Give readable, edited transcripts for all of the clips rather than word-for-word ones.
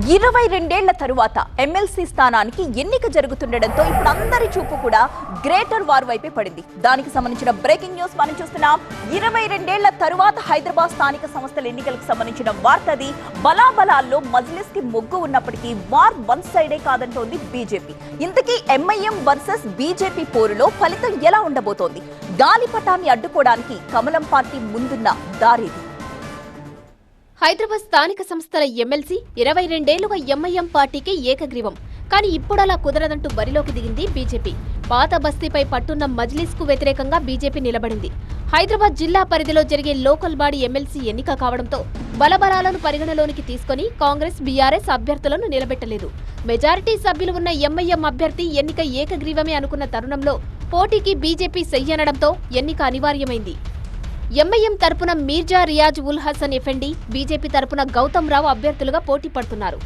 22 తరువాత ఎమ్మెల్సీ స్థానానికి ఎన్నిక జరుగుతుండడంతో ఇప్పుడు అందరి చూపు కూడా గ్రేటర్ వార్ వైపే పడింది. దానికి సంబంధించిన బ్రేకింగ్ న్యూస్ మనం చూస్తున్నాం. 22 తరువాత హైదరాబాద్ స్థానిక సంస్థల ఎన్నికలకు సంబంధించిన వార్తది. బలాబలాల్లో మజ్లిస్ కి మొగ్గు ఉన్నప్పటికీ వార్ వన్ సైడే కాదంటోంది బీజేపీ. ఇంతకీ ఎంఐఎం వర్సెస్ బీజేపీ పోరులో ఫలితం ఎలా ఉండబోతోంది? గాలిపటాన్ని అడ్డుకోవడానికి కమలం పార్టీ ముందున్న దారేది? హైదరాబాద్ స్థానిక సంస్థల ఎమ్మెల్సీ 22 ఏళ్లుగా ఎంఐఎం పార్టీకి ఏకగ్రీవం. కానీ ఇప్పుడలా కుదరదంటూ బరిలోకి దిగింది బీజేపీ. పాత బస్తీపై పట్టున్న మజ్లిస్ కు వ్యతిరేకంగా బీజేపీ నిలబడింది. హైదరాబాద్ జిల్లా పరిధిలో జరిగే లోకల్ బాడీ ఎమ్మెల్సీ ఎన్నిక కావడంతో బలబలాలను పరిగణలోనికి తీసుకుని కాంగ్రెస్, బీఆర్ఎస్ అభ్యర్థులను నిలబెట్టలేదు. మెజారిటీ సభ్యులు ఉన్న ఎంఐఎం అభ్యర్థి ఎన్నిక ఏకగ్రీవమే అనుకున్న తరుణంలో పోటీకి బీజేపీ సెయ్యనడంతో ఎన్నిక అనివార్యమైంది. ఎంఐఎం తరపున మీర్జా రియాజ్ ఉల్ హసన్ ఎఫెండి, బీజేపీ తరపున గౌతమ్ రావు అభ్యర్థులుగా పోటీ పడుతున్నారు.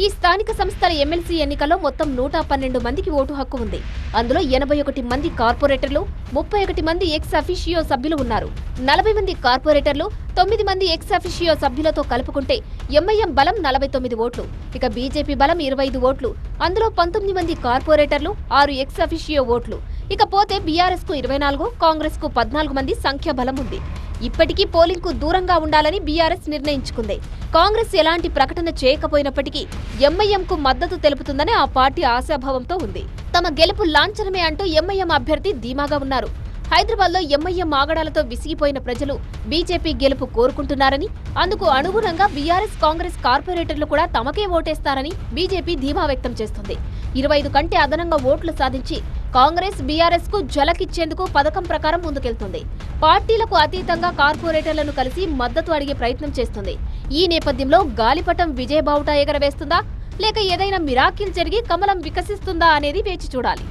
ఈ స్థానిక సంస్థల ఎమ్మెల్సీ ఎన్నికలో మొత్తం 112 మందికి ఓటు హక్కు ఉంది. అందులో 81 మంది కార్పొరేటర్లు, 31 మంది ఎక్స్ అఫిషియో సభ్యులు ఉన్నారు. 40 మంది కార్పొరేటర్లు, 9 మంది ఎక్స్ అఫిషియో సభ్యులతో కలుపుకుంటే ఎంఐఎం బలం 49 ఓట్లు. ఇక బీజేపీ బలం 25 ఓట్లు. అందులో 19 మంది కార్పొరేటర్లు, 6 ఎక్స్ అఫిషియో ఓట్లు. ఇకపోతే బీఆర్ఎస్ కు 24, కాంగ్రెస్ కు 14 మంది సంఖ్య బలం ఉంది. ఇప్పటికీ పోలింగ్ కు దూరంగా ఉండాలని బీఆర్ఎస్ నిర్ణయించుకుంది. కాంగ్రెస్ ఎలాంటి ప్రకటన చేయకపోయినప్పటికీ ఎంఐఎం కు మద్దతు తెలుపుతుందని ఆ పార్టీ ఆశాభావంతో ఉంది. తమ గెలుపు లాంఛనమే అంటూ ఎంఐఎం అభ్యర్థి ధీమాగా ఉన్నారు. హైదరాబాద్ లో ఎంఐఎం ఆగడాలతో విసిగిపోయిన ప్రజలు బీజేపీ గెలుపు కోరుకుంటున్నారని, అందుకు అనుగుణంగా బీఆర్ఎస్, కాంగ్రెస్ కార్పొరేటర్లు కూడా తమకే ఓటేస్తారని బీజేపీ ధీమా వ్యక్తం చేస్తుంది. 25 కంటే అదనంగా ఓట్లు సాధించి కాంగ్రెస్, బీఆర్ఎస్ కు ఝలకిచ్చేందుకు పథకం ప్రకారం ముందుకెళ్తుంది. పార్టీలకు అతీతంగా కార్పొరేటర్లను కలిసి మద్దతు అడిగే ప్రయత్నం చేస్తుంది. ఈ నేపథ్యంలో గాలిపటం విజయబావుటా ఎగరవేస్తుందా, లేక ఏదైనా మిరాకిల్ జరిగి కమలం వికసిస్తుందా అనేది వేచి చూడాలి.